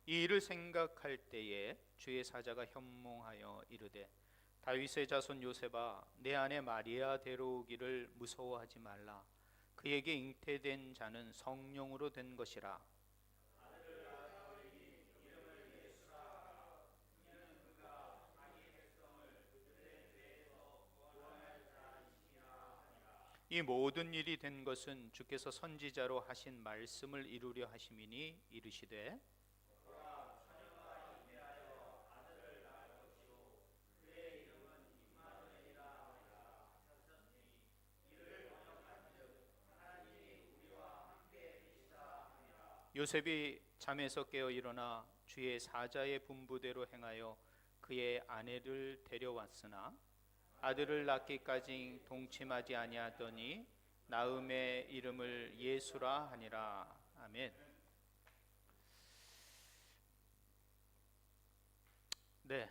이 일을 생각할 때에 주의 사자가 현몽하여 이르되 다윗의 자손 요셉아 내 아내 마리아 데려오기를 무서워하지 말라. 그에게 잉태된 자는 성령으로 된 것이라. 이 모든 일이 된 것은 주께서 선지자로 하신 말씀을 이루려 하심이니 이르시되 요셉이 잠에서 깨어 일어나 주의 사자의 분부대로 행하여 그의 아내를 데려왔으나 아들을 낳기까지 동침하지 아니하더니 나음의 이름을 예수라 하니라. 아멘. 네,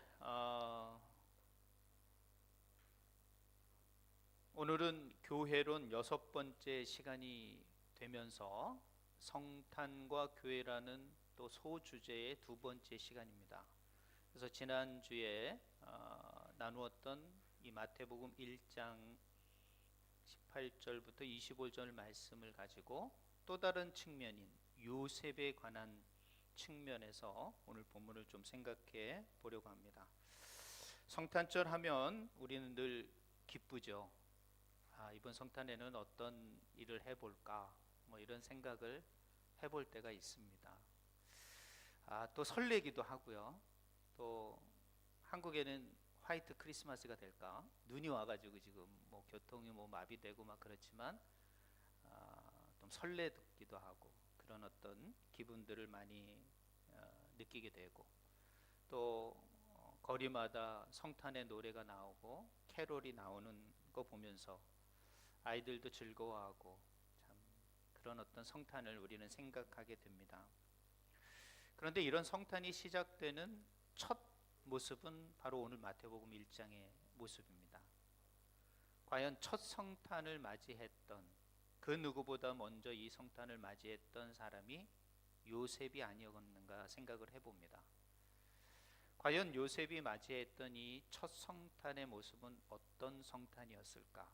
오늘은 교회론 6번째 시간이 되면서 성탄과 교회라는 또 소주제의 2번째 시간입니다. 그래서 지난주에 나누었던 이 마태복음 1장 18절부터 25절 말씀을 가지고 또 다른 측면인 요셉에 관한 측면에서 오늘 본문을 좀 생각해 보려고 합니다. 성탄절 하면 우리는 늘 기쁘죠. 이번 성탄에는 어떤 일을 해볼까 뭐 이런 생각을 해볼 때가 있습니다. 또 설레기도 하고요. 또 한국에는 화이트 크리스마스가 될까? 눈이 와가지고 지금 뭐 교통이 뭐 마비되고 막 그렇지만 좀 설레기도 하고 그런 어떤 기분들을 많이 느끼게 되고 또 거리마다 성탄의 노래가 나오고 캐롤이 나오는 거 보면서 아이들도 즐거워하고 참 그런 어떤 성탄을 우리는 생각하게 됩니다. 그런데 이런 성탄이 시작되는 첫 모습은 바로 오늘 마태복음 1장의 모습입니다. 과연 첫 성탄을 맞이했던 그 누구보다 먼저 이 성탄을 맞이했던 사람이 요셉이 아니었는가 생각을 해봅니다. 과연 요셉이 맞이했던 이 첫 성탄의 모습은 어떤 성탄이었을까?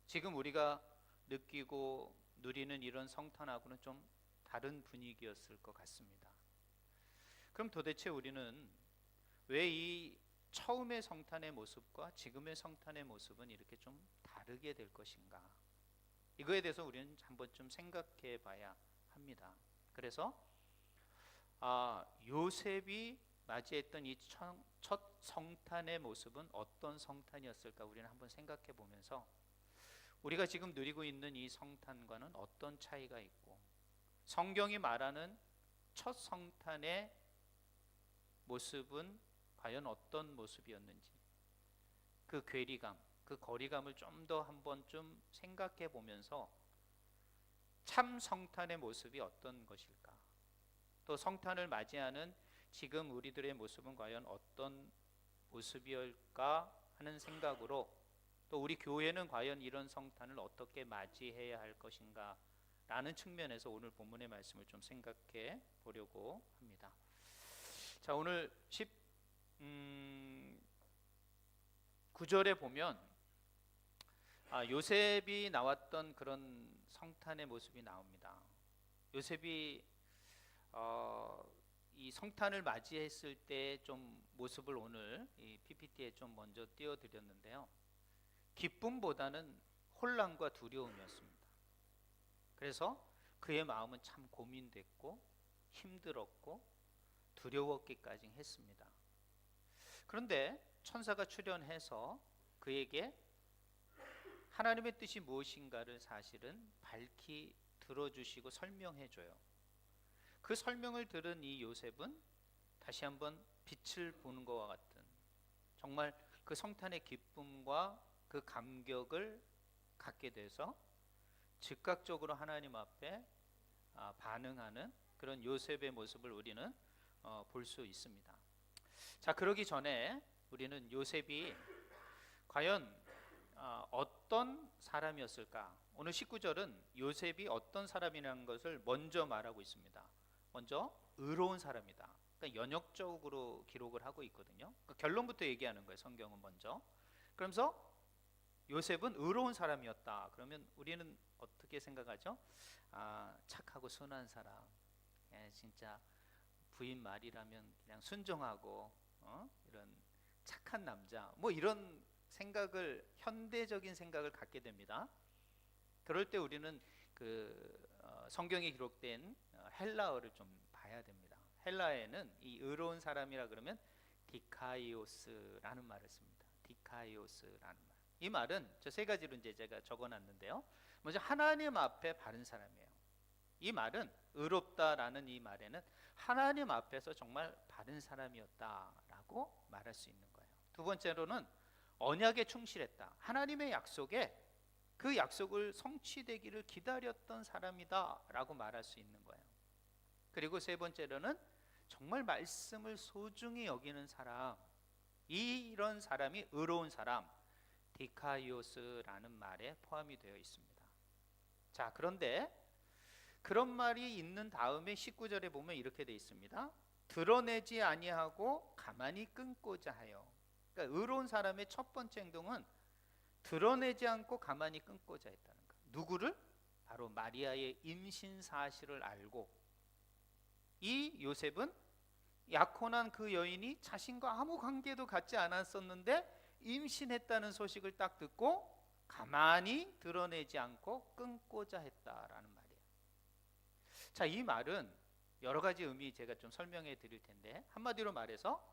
지금 우리가 느끼고 누리는 이런 성탄하고는 좀 다른 분위기였을 것 같습니다. 그럼 도대체 우리는 왜 이 처음의 성탄의 모습과 지금의 성탄의 모습은 이렇게 좀 다르게 될 것인가? 이거에 대해서 우리는 한번 좀 생각해 봐야 합니다. 그래서 요셉이 맞이했던 이 첫 성탄의 모습은 어떤 성탄이었을까? 우리는 한번 생각해 보면서 우리가 지금 누리고 있는 이 성탄과는 어떤 차이가 있고 성경이 말하는 첫 성탄의 모습은 과연 어떤 모습이었는지 그 괴리감, 그 거리감을 좀 더 한번 좀 생각해 보면서 참 성탄의 모습이 어떤 것일까? 또 성탄을 맞이하는 지금 우리들의 모습은 과연 어떤 모습이올까 하는 생각으로 또 우리 교회는 과연 이런 성탄을 어떻게 맞이해야 할 것인가 라는 측면에서 오늘 본문의 말씀을 좀 생각해 보려고 합니다. 자, 오늘 9절에 보면 요셉이 나왔던 그런 성탄의 모습이 나옵니다. 요셉이 이 성탄을 맞이했을 때 좀 모습을 오늘 이 PPT에 좀 먼저 띄워드렸는데요. 기쁨보다는 혼란과 두려움이었습니다. 그래서 그의 마음은 참 고민됐고 힘들었고 두려웠기까지 했습니다. 그런데 천사가 출현해서 그에게 하나님의 뜻이 무엇인가를 사실은 밝히 들어주시고 설명해줘요. 그 설명을 들은 이 요셉은 다시 한번 빛을 보는 것과 같은 정말 그 성탄의 기쁨과 그 감격을 갖게 돼서 즉각적으로 하나님 앞에 반응하는 그런 요셉의 모습을 우리는 볼 수 있습니다. 자, 그러기 전에 우리는 요셉이 과연 어떤 사람이었을까? 오늘 19절은 요셉이 어떤 사람이라는 것을 먼저 말하고 있습니다. 먼저 의로운 사람이다. 그러니까 연역적으로 기록을 하고 있거든요. 그러니까 결론부터 얘기하는 거예요. 성경은 먼저. 그러면서 요셉은 의로운 사람이었다. 그러면 우리는 어떻게 생각하죠? 아, 착하고 순한 사람. 진짜 부인 말이라면 그냥 순종하고 이런 착한 남자. 뭐 이런 생각을 현대적인 생각을 갖게 됩니다. 그럴 때 우리는 성경에 기록된 헬라어를 좀 봐야 됩니다. 헬라에는 이 의로운 사람이라 그러면 디카이오스라는 말을 씁니다. 디카이오스라는 말. 이 말은 저 세 가지로 이제 제가 적어놨는데요. 먼저 하나님 앞에 바른 사람이에요. 이 말은 의롭다라는 이 말에는 하나님 앞에서 정말 바른 사람이었다라고 말할 수 있는 거예요. 두 번째로는 언약에 충실했다. 하나님의 약속에 그 약속을 성취되기를 기다렸던 사람이다라고 말할 수 있는 거예요. 그리고 세 번째로는 정말 말씀을 소중히 여기는 사람, 이런 사람이 의로운 사람, 디카이오스라는 말에 포함이 되어 있습니다. 자, 그런데 그런 말이 있는 다음에 19절에 보면 이렇게 되어 있습니다. 드러내지 아니하고 가만히 끊고자 하여. 그러니까 의로운 사람의 첫 번째 행동은 드러내지 않고 가만히 끊고자 했다는 것. 누구를? 바로 마리아의 임신 사실을 알고 이 요셉은 약혼한 그 여인이 자신과 아무 관계도 갖지 않았었는데 임신했다는 소식을 딱 듣고 가만히 드러내지 않고 끊고자 했다라는 말이에요. 자, 이 말은 여러 가지 의미 제가 좀 설명해 드릴 텐데 한마디로 말해서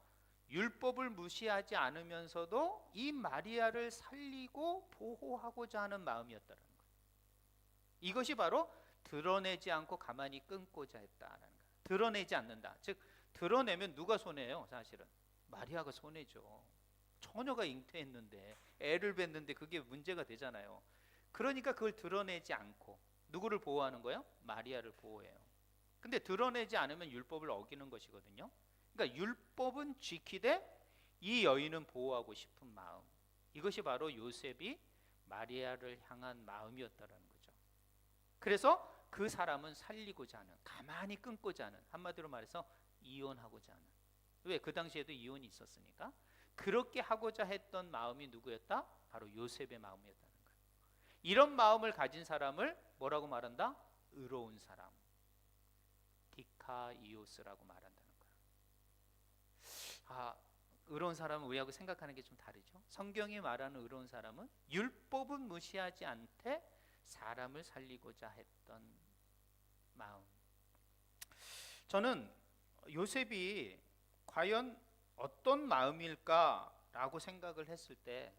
율법을 무시하지 않으면서도 이 마리아를 살리고 보호하고자 하는 마음이었다는 거예요. 이것이 바로 드러내지 않고 가만히 끊고자 했다라는 거예요. 드러내지 않는다. 즉 드러내면 누가 손해예요? 사실은 마리아가 손해죠. 처녀가 잉태했는데 애를 뱄는데 그게 문제가 되잖아요. 그러니까 그걸 드러내지 않고 누구를 보호하는 거예요? 마리아를 보호해요. 근데 드러내지 않으면 율법을 어기는 것이거든요. 그러니까 율법은 지키되 이 여인은 보호하고 싶은 마음, 이것이 바로 요셉이 마리아를 향한 마음이었다라는 거죠. 그래서 그 사람은 살리고자 하는, 가만히 끊고자 하는, 한마디로 말해서 이혼하고자 하는. 왜? 그 당시에도 이혼이 있었으니까. 그렇게 하고자 했던 마음이 누구였다? 바로 요셉의 마음이었다는 거예요. 이런 마음을 가진 사람을 뭐라고 말한다? 의로운 사람, 디카이오스라고 말한다는 거예요. 의로운 사람은 우리하고 생각하는 게 좀 다르죠. 성경이 말하는 의로운 사람은 율법은 무시하지 않되 사람을 살리고자 했던 마음. 저는 요셉이 과연 어떤 마음일까라고 생각을 했을 때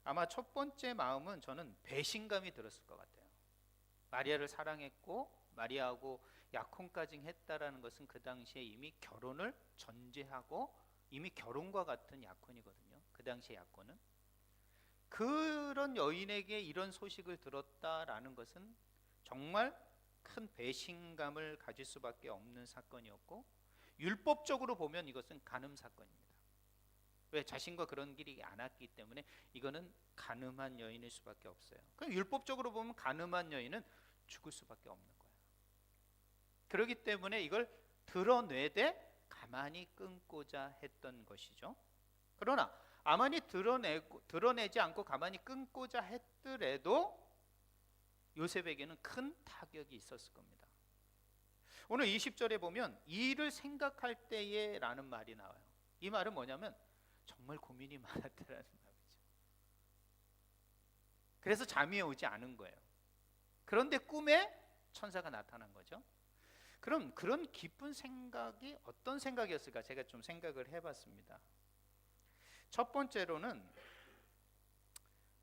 아마 첫 번째 마음은 저는 배신감이 들었을 것 같아요. 마리아를 사랑했고 마리아하고 약혼까지 했다라는 것은 그 당시에 이미 결혼을 전제하고 이미 결혼과 같은 약혼이거든요. 그 당시의 약혼은. 그런 여인에게 이런 소식을 들었다라는 것은 정말 큰 배신감을 가질 수밖에 없는 사건이었고, 율법적으로 보면 이것은 간음 사건입니다. 왜? 자신과 그런 길이 안 왔기 때문에 이거는 간음한 여인일 수밖에 없어요. 그럼 율법적으로 보면 간음한 여인은 죽을 수밖에 없는 거예요. 그렇기 때문에 이걸 드러내되 가만히 끊고자 했던 것이죠. 그러나 아무리 드러내지 않고 가만히 끊고자 했더라도 요셉에게는 큰 타격이 있었을 겁니다. 오늘 20절에 보면 이를 생각할 때에 라는 말이 나와요. 이 말은 뭐냐면 정말 고민이 많았다라는 말이죠. 그래서 잠이 오지 않은 거예요. 그런데 꿈에 천사가 나타난 거죠. 그럼 그런 깊은 생각이 어떤 생각이었을까? 제가 좀 생각을 해봤습니다. 첫 번째로는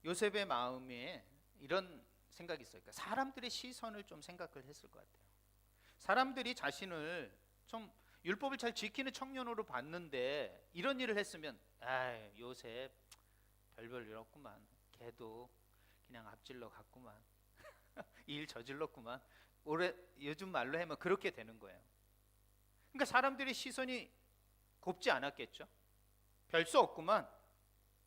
요셉의 마음에 이런 생각이 있어요. 그러니까 사람들의 시선을 좀 생각을 했을 것 같아요. 사람들이 자신을 좀 율법을 잘 지키는 청년으로 봤는데 이런 일을 했으면 요셉 별별 일 없구만, 걔도 그냥 앞질러 갔구만, 일 저질렀구만, 요즘 말로 하면 그렇게 되는 거예요. 그러니까 사람들의 시선이 곱지 않았겠죠. 별 수 없구만,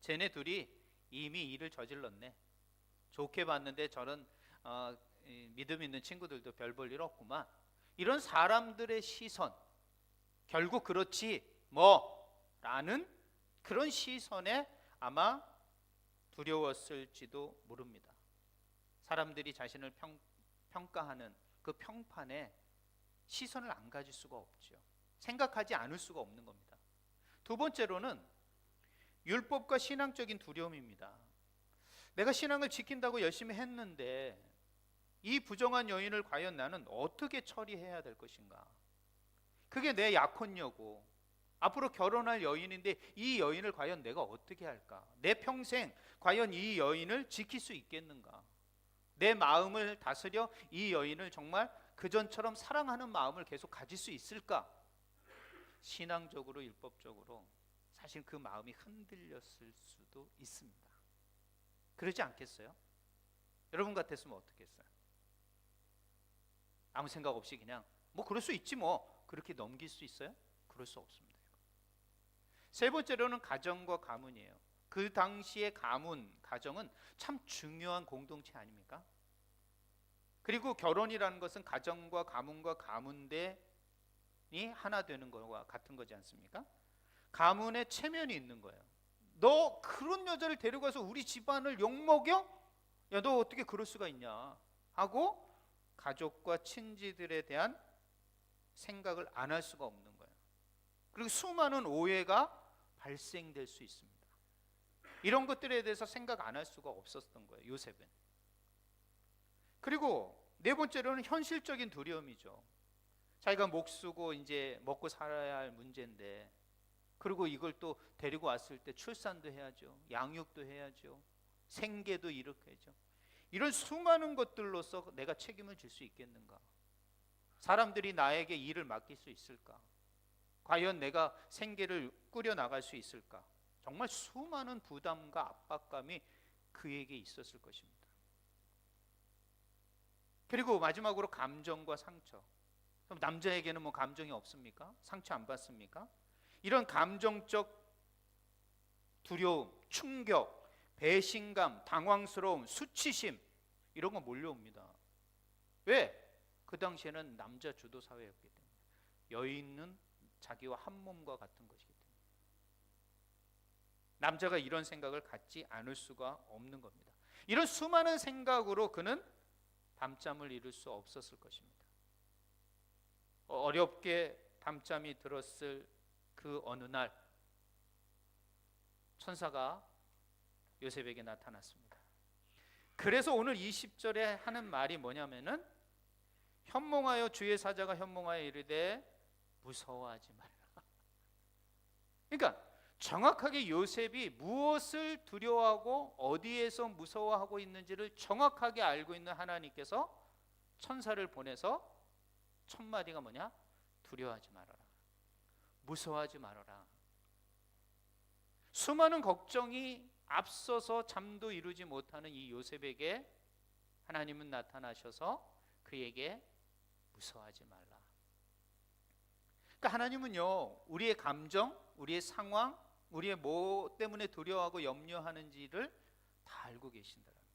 쟤네 둘이 이미 일을 저질렀네, 좋게 봤는데 저런 믿음 있는 친구들도 별 볼 일 없구만, 이런 사람들의 시선, 결국 그렇지 뭐라는 그런 시선에 아마 두려웠을지도 모릅니다. 사람들이 자신을 평가하는 그 평판에 시선을 안 가질 수가 없죠. 생각하지 않을 수가 없는 겁니다. 두 번째로는 율법과 신앙적인 두려움입니다. 내가 신앙을 지킨다고 열심히 했는데 이 부정한 여인을 과연 나는 어떻게 처리해야 될 것인가? 그게 내 약혼녀고 앞으로 결혼할 여인인데 이 여인을 과연 내가 어떻게 할까? 내 평생 과연 이 여인을 지킬 수 있겠는가? 내 마음을 다스려 이 여인을 정말 그전처럼 사랑하는 마음을 계속 가질 수 있을까? 신앙적으로 율법적으로 사실 그 마음이 흔들렸을 수도 있습니다. 그러지 않겠어요? 여러분 같았으면 어떻게 했어요? 아무 생각 없이 그냥 뭐 그럴 수 있지 뭐 그렇게 넘길 수 있어요? 그럴 수 없습니다. 세 번째로는 가정과 가문이에요. 그 당시의 가정은 참 중요한 공동체 아닙니까? 그리고 결혼이라는 것은 가정과 가문과 가문대이 하나 되는 것과 같은 거지 않습니까? 가문에 체면이 있는 거예요. 너 그런 여자를 데려가서 우리 집안을 욕먹여? 야, 너 어떻게 그럴 수가 있냐? 하고 가족과 친지들에 대한 생각을 안 할 수가 없는 거예요. 그리고 수많은 오해가 발생될 수 있습니다. 이런 것들에 대해서 생각 안 할 수가 없었던 거예요, 요셉은. 그리고 네 번째로는 현실적인 두려움이죠. 자기가 목수고 이제 먹고 살아야 할 문제인데, 그리고 이걸 또 데리고 왔을 때 출산도 해야죠, 양육도 해야죠, 생계도 이렇게죠. 이런 수많은 것들로서 내가 책임을 질 수 있겠는가? 사람들이 나에게 일을 맡길 수 있을까? 과연 내가 생계를 꾸려나갈 수 있을까? 정말 수많은 부담과 압박감이 그에게 있었을 것입니다. 그리고 마지막으로 감정과 상처. 그럼 남자에게는 뭐 감정이 없습니까? 상처 안 받습니까? 이런 감정적 두려움, 충격, 배신감, 당황스러움, 수치심, 이런 거 몰려옵니다. 왜? 그 당시에는 남자 주도 사회였기 때문에. 여인은 자기와 한 몸과 같은 것이기 때문에 남자가 이런 생각을 갖지 않을 수가 없는 겁니다. 이런 수많은 생각으로 그는 밤잠을 이룰 수 없었을 것입니다. 어렵게 밤잠이 들었을 그 어느 날 천사가 요셉에게 나타났습니다. 그래서 오늘 20절에 하는 말이 뭐냐면은 현몽하여 주의 사자가 현몽하여 이르되 무서워하지 말라. 그러니까 정확하게 요셉이 무엇을 두려워하고 어디에서 무서워하고 있는지를 정확하게 알고 있는 하나님께서 천사를 보내서 첫 마디가 뭐냐? 두려워하지 말아라, 무서워하지 말아라. 수많은 걱정이 앞서서 잠도 이루지 못하는 이 요셉에게 하나님은 나타나셔서 그에게 무서워하지 말라. 그러니까 하나님은요, 우리의 감정, 우리의 상황, 우리의 뭐 때문에 두려워하고 염려하는지를 다 알고 계신다는 거예요.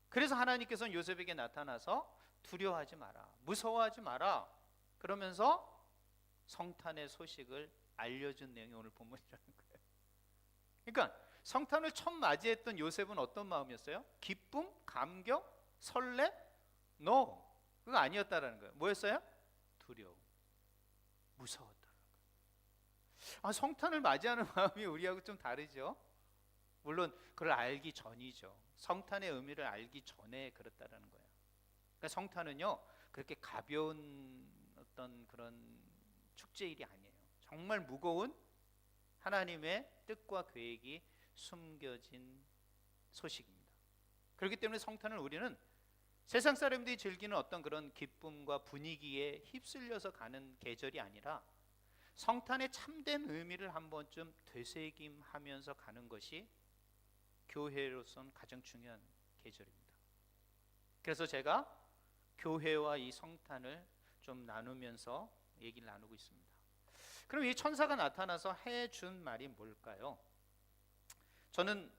그래서 하나님께서는 요셉에게 나타나서 두려워하지 마라, 무서워하지 마라, 그러면서 성탄의 소식을 알려준 내용이 오늘 본문이라는 거예요. 그러니까 성탄을 처음 맞이했던 요셉은 어떤 마음이었어요? 기쁨? 감격? 설레? No, 그거 아니었다라는 거예요. 뭐였어요? 두려움, 무서웠다는 거예요. 성탄을 맞이하는 마음이 우리하고 좀 다르죠. 물론 그걸 알기 전이죠. 성탄의 의미를 알기 전에 그렇다라는 거예요. 그러니까 성탄은요, 그렇게 가벼운 어떤 그런 축제일이 아니에요. 정말 무거운 하나님의 뜻과 계획이 숨겨진 소식입니다. 그렇기 때문에 성탄을 우리는 세상 사람들이 즐기는 어떤 그런 기쁨과 분위기에 휩쓸려서 가는 계절이 아니라 성탄의 참된 의미를 한 번쯤 되새김하면서 가는 것이 교회로서는 가장 중요한 계절입니다. 그래서 제가 교회와 이 성탄을 좀 나누면서 얘기를 나누고 있습니다. 그럼 이 천사가 나타나서 해준 말이 뭘까요? 저는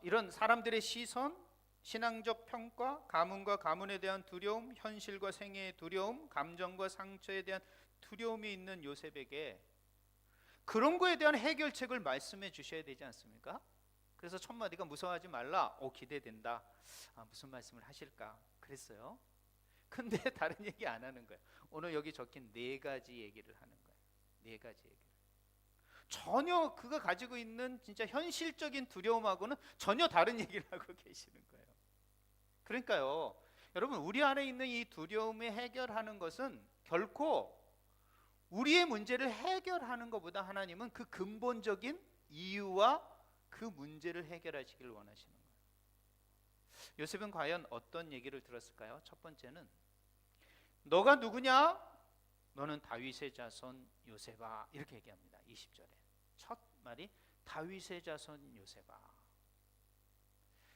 이런 사람들의 시선, 신앙적 평가, 가문과 가문에 대한 두려움, 현실과 생애의 두려움, 감정과 상처에 대한 두려움이 있는 요셉에게 그런 거에 대한 해결책을 말씀해 주셔야 되지 않습니까? 그래서 첫 마디가 무서워하지 말라. 기대된다. 무슨 말씀을 하실까 그랬어요. 근데 다른 얘기 안 하는 거예요. 오늘 여기 적힌 4가지 얘기를 하는 거예요. 4가지 얘기. 전혀 그가 가지고 있는 진짜 현실적인 두려움하고는 전혀 다른 얘기를 하고 계시는 거예요. 그러니까요, 여러분, 우리 안에 있는 이 두려움을 해결하는 것은 결코 우리의 문제를 해결하는 것보다 하나님은 그 근본적인 이유와 그 문제를 해결하시길 원하시는 거예요. 요셉은 과연 어떤 얘기를 들었을까요? 첫 번째는 너가 누구냐? 너는 다윗의 자손 요셉아. 이렇게 얘기합니다. 20절에 첫 말이 다윗의 자손 요셉아.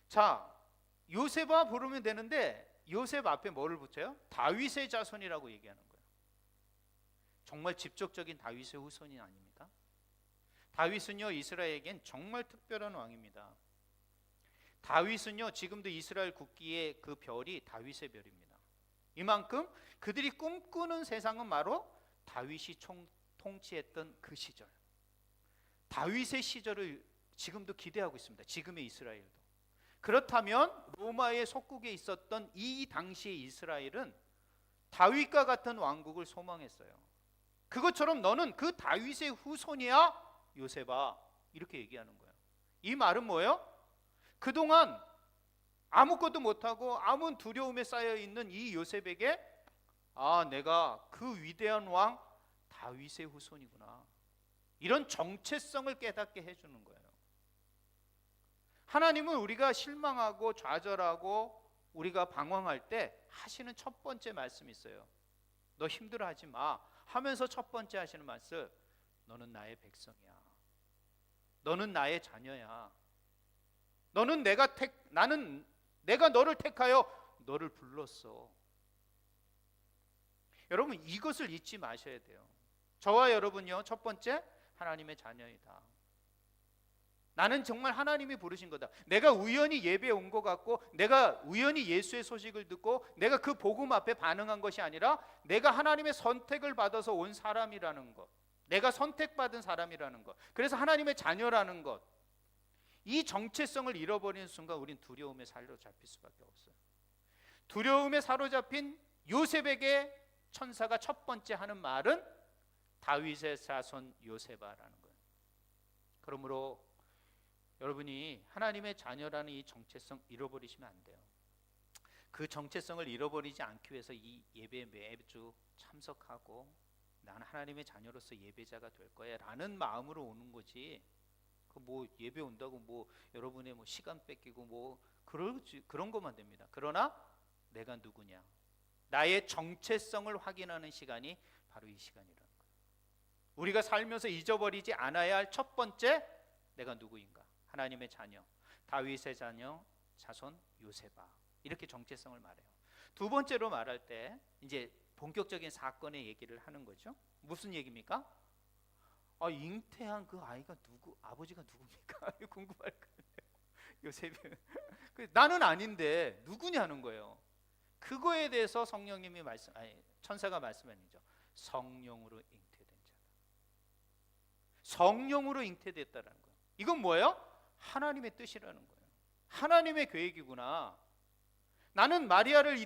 자, 요셉아 부르면 되는데 요셉 앞에 뭐를 붙여요? 다윗의 자손이라고 얘기하는 거예요. 정말 직접적인 다윗의 후손이 아닙니까? 다윗은요, 이스라엘에겐 정말 특별한 왕입니다. 다윗은요, 지금도 이스라엘 국기의 그 별이 다윗의 별입니다. 이만큼 그들이 꿈꾸는 세상은 바로 다윗이 통치했던 그 시절, 다윗의 시절을 지금도 기대하고 있습니다. 지금의 이스라엘도. 그렇다면 로마의 속국에 있었던 이 당시의 이스라엘은 다윗과 같은 왕국을 소망했어요. 그것처럼 너는 그 다윗의 후손이야 요셉아. 이렇게 얘기하는 거예요. 이 말은 뭐예요? 그동안 아무것도 못하고 아무 두려움에 쌓여있는 이 요셉에게 내가 그 위대한 왕 다윗의 후손이구나, 이런 정체성을 깨닫게 해주는 거예요. 하나님은 우리가 실망하고 좌절하고 우리가 방황할 때 하시는 첫 번째 말씀이 있어요. 너 힘들어하지 마 하면서 첫 번째 하시는 말씀, 너는 나의 백성이야. 너는 나의 자녀야. 너는 내가 너를 택하여 너를 불렀어. 여러분, 이것을 잊지 마셔야 돼요. 저와 여러분요, 첫 번째 하나님의 자녀이다. 나는 정말 하나님이 부르신 거다. 내가 우연히 예배에 온 것 같고 내가 우연히 예수의 소식을 듣고 내가 그 복음 앞에 반응한 것이 아니라 내가 하나님의 선택을 받아서 온 사람이라는 것, 내가 선택받은 사람이라는 것, 그래서 하나님의 자녀라는 것, 이 정체성을 잃어버리는 순간 우린 두려움에 사로잡힐 수밖에 없어요. 두려움에 사로잡힌 요셉에게 천사가 첫 번째 하는 말은 다윗의 자손 요셉아라는 거예요. 그러므로 여러분이 하나님의 자녀라는 이 정체성 잃어버리시면 안 돼요. 그 정체성을 잃어버리지 않기 위해서 이 예배에 매주 참석하고 나는 하나님의 자녀로서 예배자가 될 거야 라는 마음으로 오는 거지, 뭐 예배 온다고 뭐 여러분의 뭐 시간 뺏기고 뭐 그런 것만 됩니다. 그러나 내가 누구냐, 나의 정체성을 확인하는 시간이 바로 이 시간이라는 거예요. 우리가 살면서 잊어버리지 않아야 할 첫 번째, 내가 누구인가, 하나님의 자녀, 다윗의 자녀, 자손 요셉아. 이렇게 정체성을 말해요. 두 번째로 말할 때 이제 본격적인 사건의 얘기를 하는 거죠. 무슨 얘기입니까? 잉태한 그 아이가 아버지가 누굽니까? 궁금할 거예요. 요셉이 나는 아닌데 누구냐는 거예요. 그거에 대해서 천사가 말씀하는죠. 성령으로 잉태된 자다. 성령으로 잉태됐다라는 거예요. 이건 뭐예요? 하나님의 뜻이라는 거예요. 하나님의 계획이구나. 나는 마리아를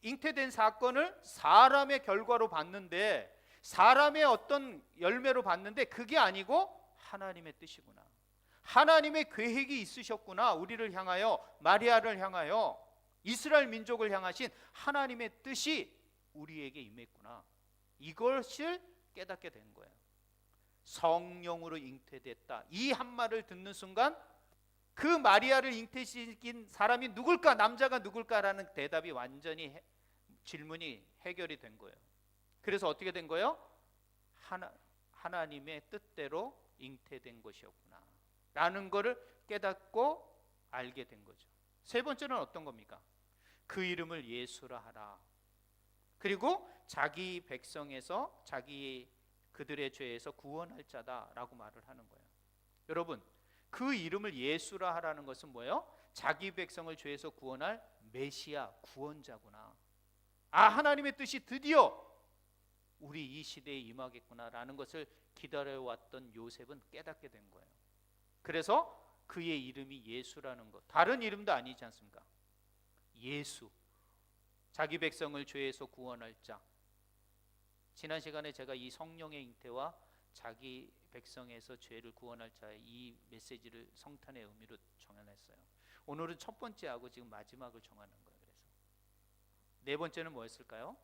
잉태된 사건을 사람의 결과로 봤는데, 사람의 어떤 열매로 봤는데 그게 아니고 하나님의 뜻이구나. 하나님의 계획이 있으셨구나. 우리를 향하여, 마리아를 향하여, 이스라엘 민족을 향하신 하나님의 뜻이 우리에게 임했구나. 이것을 깨닫게 된 거예요. 성령으로 잉태됐다. 이 한 말을 듣는 순간 그 마리아를 잉태시킨 사람이 누굴까, 남자가 누굴까라는 대답이 완전히 질문이 해결이 된 거예요. 그래서 어떻게 된 거예요? 하나님의 뜻대로 잉태된 것이었구나 라는 것을 깨닫고 알게 된 거죠. 세 번째는 어떤 겁니까? 그 이름을 예수라 하라. 그리고 자기 백성에서 그들의 죄에서 구원할 자다라고 말을 하는 거예요. 여러분, 그 이름을 예수라 하라는 것은 뭐예요? 자기 백성을 죄에서 구원할 메시아, 구원자구나. 하나님의 뜻이 드디어 우리 이 시대에 임하겠구나라는 것을 기다려왔던 요셉은 깨닫게 된 거예요. 그래서 그의 이름이 예수라는 것, 다른 이름도 아니지 않습니까? 예수, 자기 백성을 죄에서 구원할 자. 지난 시간에 제가 이 성령의 잉태와 자기 백성에서 죄를 구원할 자의 이 메시지를 성탄의 의미로 정해냈어요. 오늘은 첫 번째하고 지금 마지막을 정하는 거예요. 그래서 네 번째는 뭐였을까요?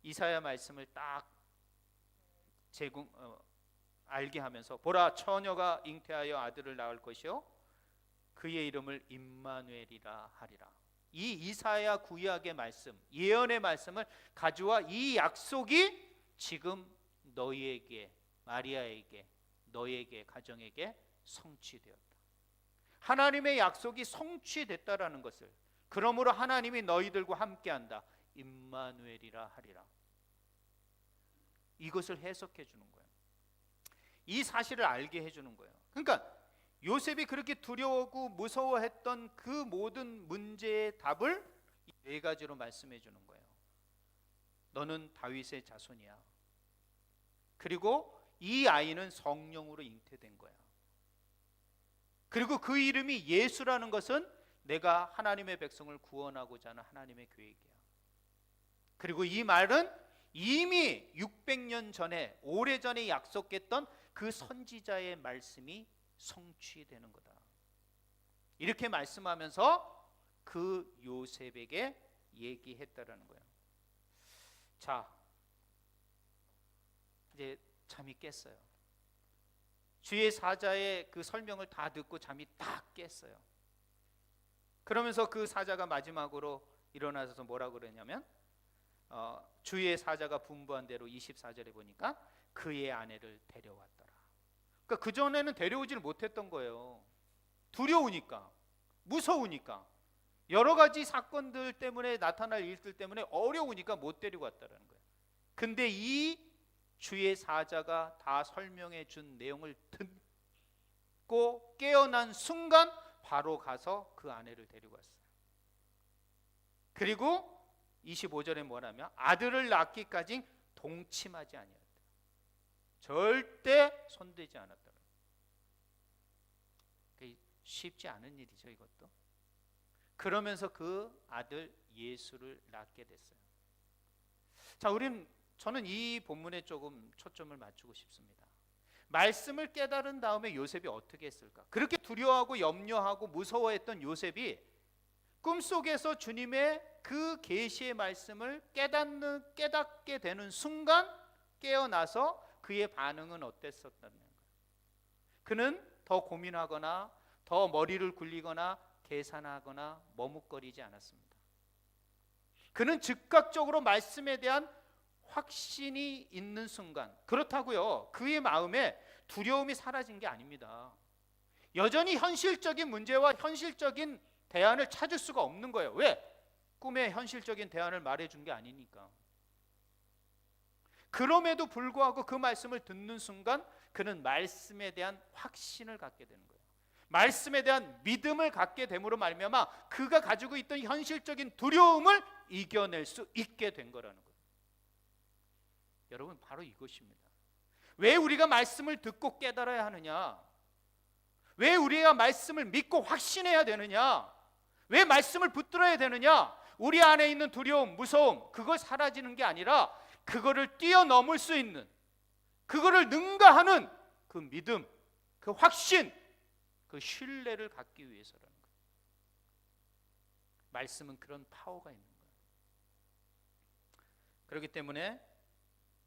이사야 말씀을 딱 알게 하면서 보라, 처녀가 잉태하여 아들을 낳을 것이요 그의 이름을 임마누엘이라 하리라. 이 이사야 구약의 말씀, 예언의 말씀을 가져와 이 약속이 지금 너희에게, 마리아에게, 너에게, 가정에게 성취되었다. 하나님의 약속이 성취됐다라는 것을, 그러므로 하나님이 너희들과 함께한다, 임마누엘이라 하리라. 이것을 해석해 주는 거예요. 이 사실을 알게 해주는 거예요. 그러니까 요셉이 그렇게 두려워하고 무서워했던 그 모든 문제의 답을 네 가지로 말씀해 주는 거예요. 너는 다윗의 자손이야. 그리고 이 아이는 성령으로 잉태된 거야. 그리고 그 이름이 예수라는 것은 내가 하나님의 백성을 구원하고자 하는 하나님의 계획이야. 그리고 이 말은 이미 600년 전에, 오래전에 약속했던 그 선지자의 말씀이 성취되는 거다. 이렇게 말씀하면서 그 요셉에게 얘기했다라는 거예요. 자, 이제 잠이 깼어요. 주의 사자의 그 설명을 다 듣고 잠이 딱 깼어요. 그러면서 그 사자가 마지막으로 일어나서 뭐라고 그러냐면 주의 사자가 분부한 대로 24절에 보니까 그의 아내를 데려왔더라. 그러니까 그전에는 데려오지를 못했던 거예요. 두려우니까, 무서우니까, 여러 가지 사건들 때문에, 나타날 일들 때문에 어려우니까 못 데리고 왔다는 거예요. 근데 이 주의 사자가 다 설명해 준 내용을 듣고 깨어난 순간 바로 가서 그 아내를 데리고 왔어요. 그리고 25절에 뭐냐면 아들을 낳기까지 동침하지 아니었다. 절대 손대지 않았다. 쉽지 않은 일이죠, 이것도. 그러면서 그 아들 예수를 낳게 됐어요. 자, 저는 이 본문에 조금 초점을 맞추고 싶습니다. 말씀을 깨달은 다음에 요셉이 어떻게 했을까? 그렇게 두려워하고 염려하고 무서워했던 요셉이 꿈속에서 주님의 그 계시의 말씀을 깨닫게 되는 순간 깨어나서 그의 반응은 어땠었다는 거예요. 그는 더 고민하거나 더 머리를 굴리거나 계산하거나 머뭇거리지 않았습니다. 그는 즉각적으로 말씀에 대한 확신이 있는 순간, 그렇다고요, 그의 마음에 두려움이 사라진 게 아닙니다. 여전히 현실적인 문제와 현실적인 대안을 찾을 수가 없는 거예요. 왜? 꿈의 현실적인 대안을 말해준 게 아니니까. 그럼에도 불구하고 그 말씀을 듣는 순간 그는 말씀에 대한 확신을 갖게 되는 거예요. 말씀에 대한 믿음을 갖게 됨으로 말미암아 그가 가지고 있던 현실적인 두려움을 이겨낼 수 있게 된 거라는 거예요. 여러분, 바로 이것입니다. 왜 우리가 말씀을 듣고 깨달아야 하느냐? 왜 우리가 말씀을 믿고 확신해야 되느냐? 왜 말씀을 붙들어야 되느냐? 우리 안에 있는 두려움, 무서움, 그걸 사라지는 게 아니라 그거를 뛰어넘을 수 있는, 그거를 능가하는 그 믿음, 그 확신, 그 신뢰를 갖기 위해서라는 거예요. 말씀은 그런 파워가 있는 거예요. 그렇기 때문에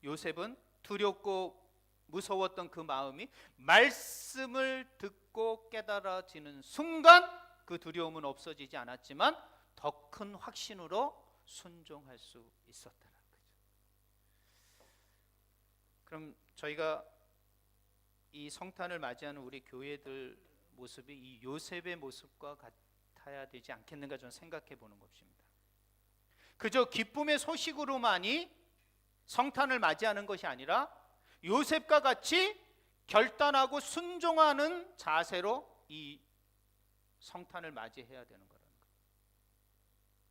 요셉은 두렵고 무서웠던 그 마음이 말씀을 듣고 깨달아지는 순간 그 두려움은 없어지지 않았지만 더 큰 확신으로 순종할 수 있었다는 거죠. 그럼 저희가 이 성탄을 맞이하는 우리 교회들 모습이 이 요셉의 모습과 같아야 되지 않겠는가 저는 생각해 보는 것입니다. 그저 기쁨의 소식으로만이 성탄을 맞이하는 것이 아니라 요셉과 같이 결단하고 순종하는 자세로 이 성탄을 맞이해야 되는 거라는 거예요.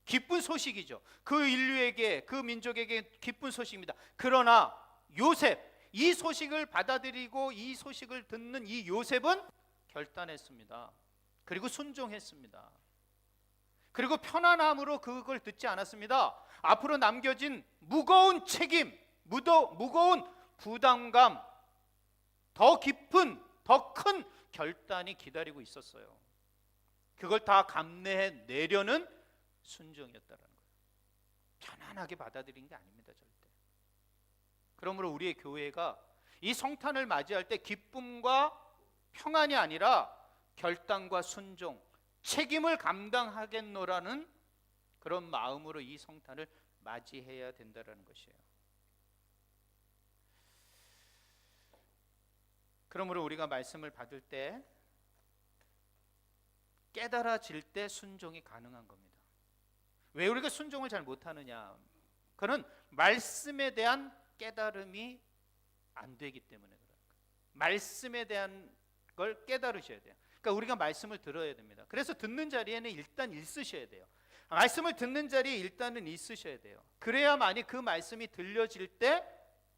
기쁜 소식이죠. 그 인류에게, 그 민족에게 기쁜 소식입니다. 그러나 요셉, 이 소식을 받아들이고 이 소식을 듣는 이 요셉은 결단했습니다. 그리고 순종했습니다. 그리고 편안함으로 그걸 듣지 않았습니다. 앞으로 남겨진 무거운 책임, 무거운 부담감, 더 깊은, 더 큰 결단이 기다리고 있었어요. 그걸 다 감내해 내려는 순종이었다는 거예요. 편안하게 받아들인 게 아닙니다, 절대. 그러므로 우리의 교회가 이 성탄을 맞이할 때 기쁨과 평안이 아니라 결단과 순종, 책임을 감당하겠노라는 그런 마음으로 이 성탄을 맞이해야 된다는 것이에요. 그러므로 우리가 말씀을 받을 때 깨달아질 때 순종이 가능한 겁니다. 왜 우리가 순종을 잘 못하느냐? 그는 말씀에 대한 깨달음이 안 되기 때문에 그런 거예요. 말씀에 대한 걸 깨달으셔야 돼요. 그러니까 우리가 말씀을 들어야 됩니다. 그래서 듣는 자리에는 일단 있으셔야 돼요. 말씀을 듣는 자리에 일단은 있으셔야 돼요. 그래야만이 그 말씀이 들려질 때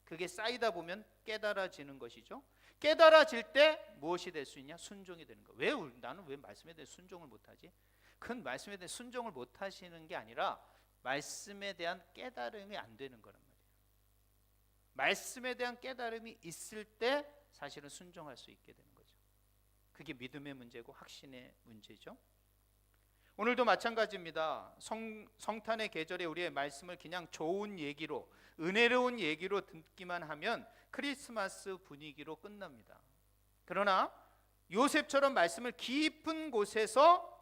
그게 쌓이다 보면 깨달아지는 것이죠. 깨달아질 때 무엇이 될 수 있냐? 순종이 되는 거예요. 왜 나는 왜 말씀에 대해 순종을 못하지? 그건 말씀에 대해 순종을 못하시는 게 아니라 말씀에 대한 깨달음이 안 되는 거란 말이에요. 말씀에 대한 깨달음이 있을 때 사실은 순종할 수 있게 되는 거죠. 그게 믿음의 문제고 확신의 문제죠. 오늘도 마찬가지입니다. 성탄의 계절에 우리의 말씀을 그냥 좋은 얘기로, 은혜로운 얘기로 듣기만 하면 크리스마스 분위기로 끝납니다. 그러나 요셉처럼 말씀을 깊은 곳에서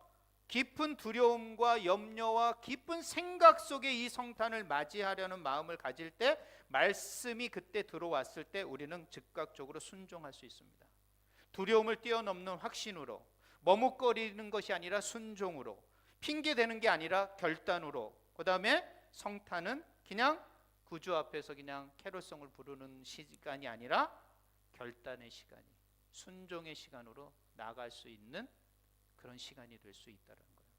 깊은 두려움과 염려와 깊은 생각 속에 이 성탄을 맞이하려는 마음을 가질 때, 말씀이 그때 들어왔을 때 우리는 즉각적으로 순종할 수 있습니다. 두려움을 뛰어넘는 확신으로, 머뭇거리는 것이 아니라 순종으로, 핑계대는 게 아니라 결단으로, 그 다음에 성탄은 그냥 구주 앞에서 그냥 캐롤송을 부르는 시간이 아니라 결단의 시간이, 순종의 시간으로 나아갈 수 있는 그런 시간이 될 수 있다는 거예요.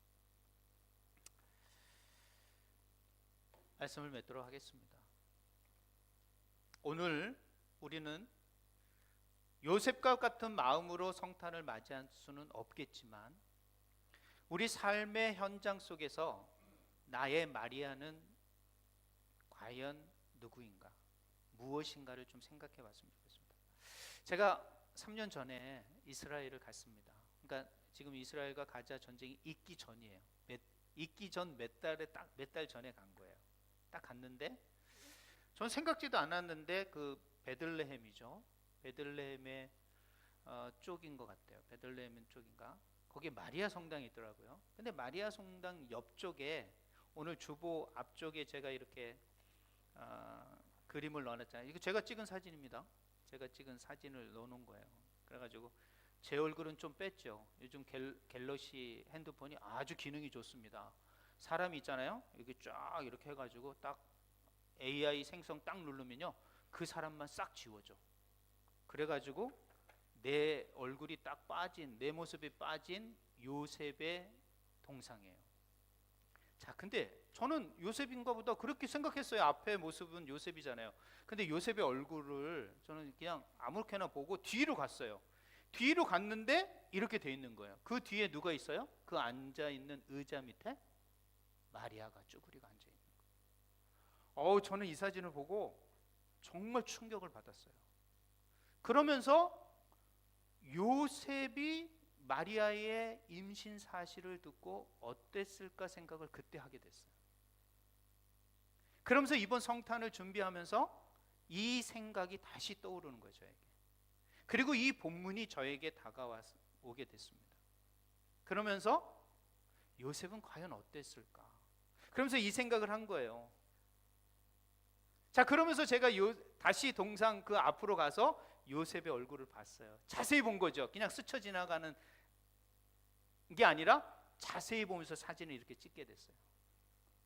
말씀을 맺도록 하겠습니다. 오늘 우리는 요셉과 같은 마음으로 성탄을 맞이할 수는 없겠지만 우리 삶의 현장 속에서 나의 마리아는 과연 누구인가, 무엇인가를 좀 생각해 봤으면 좋겠습니다. 제가 3년 전에 이스라엘을 갔습니다. 그러니까 지금 이스라엘과 가자 전쟁이 있기 전이에요. 있기 전 몇 달 전에 간 거예요. 딱 갔는데 전 생각지도 않았는데 그 베들레헴이죠. 베들레헴의 쪽인 것 같아요. 베들레헴 쪽인가? 거기에 마리아 성당이 있더라고요. 근데 마리아 성당 옆쪽에 오늘 주보 앞쪽에 제가 이렇게 그림을 넣어놨잖아요. 이거 제가 찍은 사진입니다. 제가 찍은 사진을 넣어놓은 거예요. 그래가지고 제 얼굴은 좀 뺐죠. 요즘 갤럭시 핸드폰이 아주 기능이 좋습니다. 사람이 있잖아요. 이렇게 쫙 이렇게 해가지고 딱 AI 생성 딱 누르면요, 그 사람만 싹 지워져. 그래가지고 내 얼굴이 딱 빠진, 내 모습이 빠진 요셉의 동상이에요. 자, 근데 저는 요셉인가 보다 그렇게 생각했어요. 앞에 모습은 요셉이잖아요. 근데 요셉의 얼굴을 저는 그냥 아무렇게나 보고 뒤로 갔어요. 뒤로 갔는데 이렇게 돼 있는 거예요. 그 뒤에 누가 있어요? 그 앉아 있는 의자 밑에 마리아가 쭈그리고 앉아 있는 거예요. 저는 이 사진을 보고 정말 충격을 받았어요. 그러면서 요셉이 마리아의 임신 사실을 듣고 어땠을까 생각을 그때 하게 됐어요. 그러면서 이번 성탄을 준비하면서 이 생각이 다시 떠오르는 거예요, 저에게. 그리고 이 본문이 저에게 다가오게 됐습니다. 그러면서 요셉은 과연 어땠을까? 그러면서 이 생각을 한 거예요. 자, 그러면서 제가 다시 동상 그 앞으로 가서 요셉의 얼굴을 봤어요. 자세히 본 거죠. 그냥 스쳐 지나가는 게 아니라 자세히 보면서 사진을 이렇게 찍게 됐어요.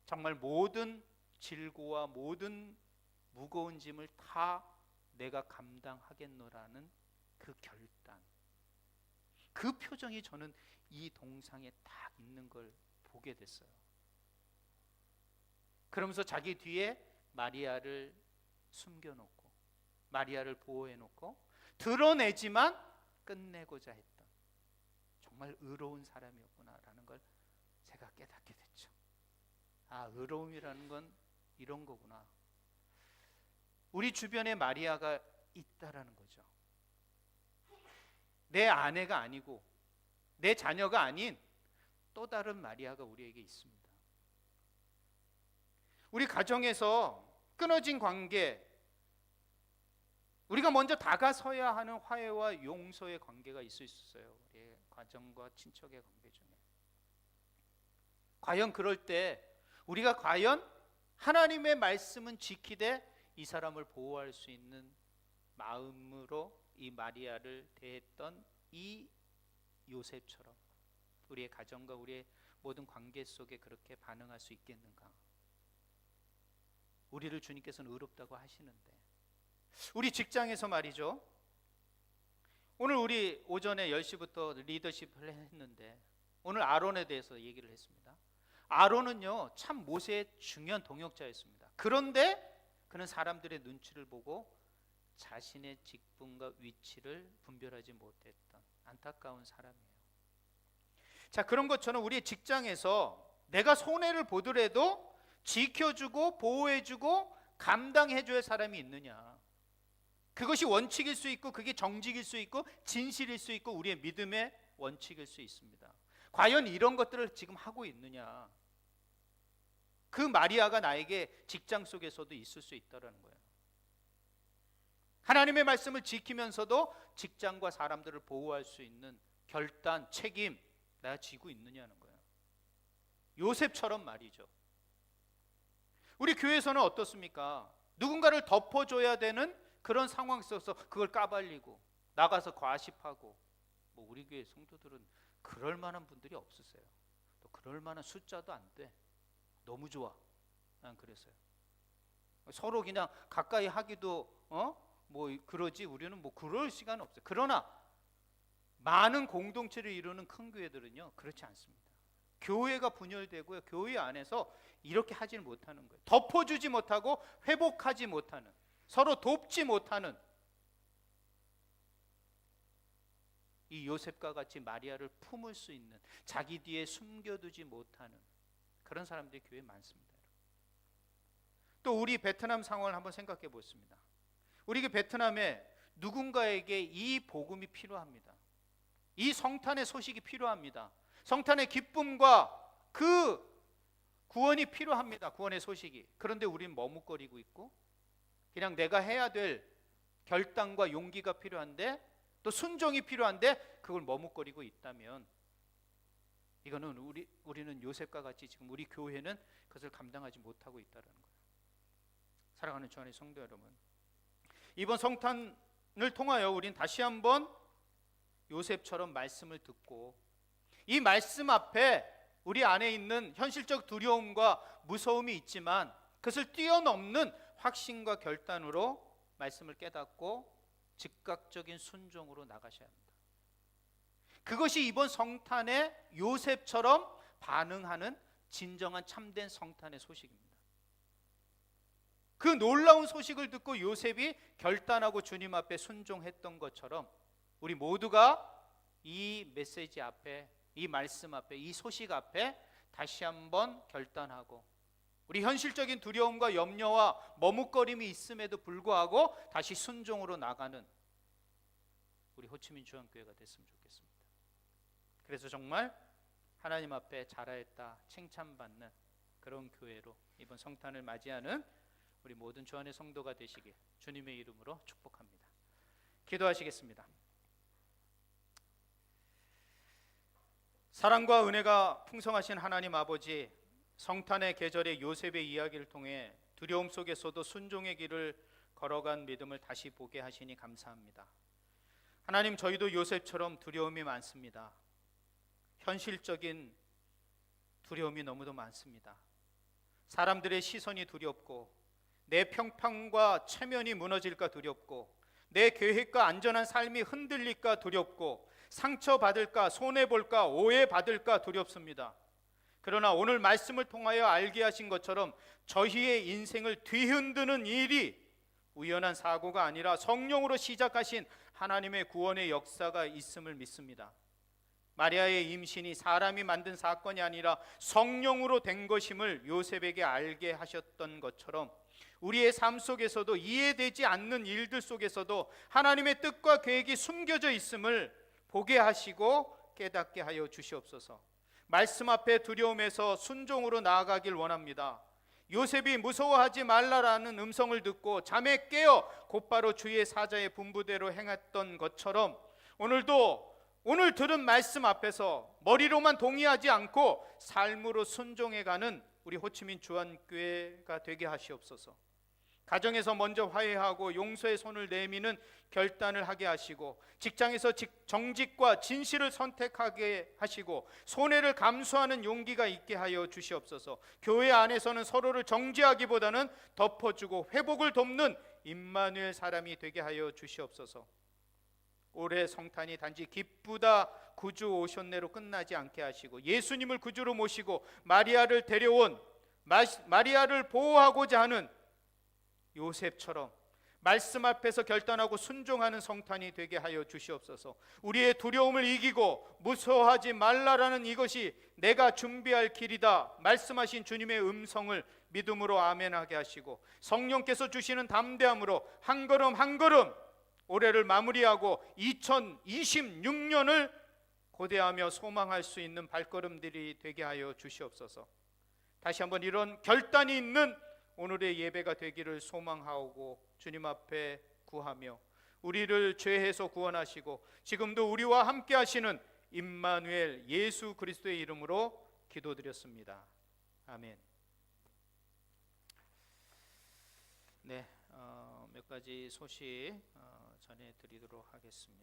정말 모든 질고와 모든 무거운 짐을 다 내가 감당하겠노라는 그 결단. 그 표정이 저는 이 동상에 딱 있는 걸 보게 됐어요. 그러면서 자기 뒤에 마리아를 숨겨놓고 마리아를 보호해놓고 드러내지만 끝내고자 했던 정말 의로운 사람이었구나라는 걸 제가 깨닫게 됐죠. 아, 의로움이라는 건 이런 거구나. 우리 주변에 마리아가 있다라는 거죠. 내 아내가 아니고 내 자녀가 아닌 또 다른 마리아가 우리에게 있습니다. 우리 가정에서 끊어진 관계, 우리가 먼저 다가서야 하는 화해와 용서의 관계가 있을 수 있어요. 우리 가정과 친척의 관계 중에. 과연 그럴 때 우리가 과연 하나님의 말씀은 지키되 이 사람을 보호할 수 있는 마음으로 이 마리아를 대했던 이 요셉처럼 우리의 가정과 우리의 모든 관계 속에 그렇게 반응할 수 있겠는가? 우리를 주님께서는 의롭다고 하시는데, 우리 직장에서 말이죠, 오늘 우리 오전에 10시부터 리더십을 했는데 오늘 아론에 대해서 얘기를 했습니다. 아론은요 참 모세의 중요한 동역자였습니다. 그런데 그는 사람들의 눈치를 보고 자신의 직분과 위치를 분별하지 못했던 안타까운 사람이에요. 자, 그런 것처럼 우리 직장에서 내가 손해를 보더라도 지켜주고 보호해주고 감당해줘야 사람이 있느냐, 그것이 원칙일 수 있고 그게 정직일 수 있고 진실일 수 있고 우리의 믿음의 원칙일 수 있습니다. 과연 이런 것들을 지금 하고 있느냐, 그 마리아가 나에게 직장 속에서도 있을 수 있다는 거예요. 하나님의 말씀을 지키면서도 직장과 사람들을 보호할 수 있는 결단, 책임 내가 지고 있느냐는 거예요. 요셉처럼 말이죠. 우리 교회에서는 어떻습니까? 누군가를 덮어줘야 되는 그런 상황 속에서 그걸 까발리고 나가서 과시하고, 뭐 우리 교회 성도들은 그럴 만한 분들이 없으세요. 또 그럴 만한 숫자도 안 돼. 너무 좋아. 난 그랬어요. 서로 그냥 가까이 하기도 뭐 그러지, 우리는 뭐 그럴 시간 없어요. 그러나 많은 공동체를 이루는 큰 교회들은요 그렇지 않습니다. 교회가 분열되고요, 교회 안에서 이렇게 하지는 못하는 거예요. 덮어주지 못하고 회복하지 못하는, 서로 돕지 못하는 이 요셉과 같이 마리아를 품을 수 있는, 자기 뒤에 숨겨두지 못하는 그런 사람들이 교회에 많습니다. 또 우리 베트남 상황을 한번 생각해 보겠습니다. 우리 베트남에 누군가에게 이 복음이 필요합니다. 이 성탄의 소식이 필요합니다. 성탄의 기쁨과 그 구원이 필요합니다. 구원의 소식이. 그런데 우리는 머뭇거리고 있고 그냥 내가 해야 될 결단과 용기가 필요한데 또 순종이 필요한데 그걸 머뭇거리고 있다면 이거는 우리는 요셉과 같이 지금 우리 교회는 그것을 감당하지 못하고 있다는 거예요. 사랑하는 주 안의 성도 여러분, 이번 성탄을 통하여 우린 다시 한번 요셉처럼 말씀을 듣고 이 말씀 앞에 우리 안에 있는 현실적 두려움과 무서움이 있지만 그것을 뛰어넘는 확신과 결단으로 말씀을 깨닫고 즉각적인 순종으로 나가셔야 합니다. 그것이 이번 성탄에 요셉처럼 반응하는 진정한 참된 성탄의 소식입니다. 그 놀라운 소식을 듣고 요셉이 결단하고 주님 앞에 순종했던 것처럼 우리 모두가 이 메시지 앞에, 이 말씀 앞에, 이 소식 앞에 다시 한번 결단하고 우리 현실적인 두려움과 염려와 머뭇거림이 있음에도 불구하고 다시 순종으로 나가는 우리 호치민 중앙교회가 됐으면 좋겠습니다. 그래서 정말 하나님 앞에 잘하였다 칭찬받는 그런 교회로 이번 성탄을 맞이하는 우리 모든 주 안의 성도가 되시길 주님의 이름으로 축복합니다. 기도하시겠습니다. 사랑과 은혜가 풍성하신 하나님 아버지, 성탄의 계절의 요셉의 이야기를 통해 두려움 속에서도 순종의 길을 걸어간 믿음을 다시 보게 하시니 감사합니다. 하나님, 저희도 요셉처럼 두려움이 많습니다. 현실적인 두려움이 너무도 많습니다. 사람들의 시선이 두렵고 내 평판과 체면이 무너질까 두렵고 내 계획과 안전한 삶이 흔들릴까 두렵고 상처받을까, 손해볼까, 오해받을까 두렵습니다. 그러나 오늘 말씀을 통하여 알게 하신 것처럼 저희의 인생을 뒤흔드는 일이 우연한 사고가 아니라 성령으로 시작하신 하나님의 구원의 역사가 있음을 믿습니다. 마리아의 임신이 사람이 만든 사건이 아니라 성령으로 된 것임을 요셉에게 알게 하셨던 것처럼 우리의 삶 속에서도 이해되지 않는 일들 속에서도 하나님의 뜻과 계획이 숨겨져 있음을 보게 하시고 깨닫게 하여 주시옵소서. 말씀 앞에 두려움에서 순종으로 나아가길 원합니다. 요셉이 무서워하지 말라라는 음성을 듣고 잠에 깨어 곧바로 주의 사자의 분부대로 행했던 것처럼 오늘도 오늘 들은 말씀 앞에서 머리로만 동의하지 않고 삶으로 순종해가는 우리 호치민 주한교회가 되게 하시옵소서. 가정에서 먼저 화해하고 용서의 손을 내미는 결단을 하게 하시고 직장에서 정직과 진실을 선택하게 하시고 손해를 감수하는 용기가 있게 하여 주시옵소서. 교회 안에서는 서로를 정죄하기보다는 덮어주고 회복을 돕는 임마누엘 사람이 되게 하여 주시옵소서. 올해 성탄이 단지 기쁘다 구주 오셨네로 끝나지 않게 하시고 예수님을 구주로 모시고 마리아를 데려온 마리아를 보호하고자 하는 요셉처럼 말씀 앞에서 결단하고 순종하는 성탄이 되게 하여 주시옵소서. 우리의 두려움을 이기고 무서워하지 말라라는 이것이 내가 준비할 길이다 말씀하신 주님의 음성을 믿음으로 아멘하게 하시고 성령께서 주시는 담대함으로 한 걸음 한 걸음 올해를 마무리하고 2026년을 고대하며 소망할 수 있는 발걸음들이 되게 하여 주시옵소서. 다시 한번 이런 결단이 있는 오늘의 예배가 되기를 소망하고 주님 앞에 구하며 우리를 죄에서 구원하시고 지금도 우리와 함께 하시는 임마누엘 예수 그리스도의 이름으로 기도드렸습니다. 아멘. 네, 몇 가지 소식 전해드리도록 하겠습니다.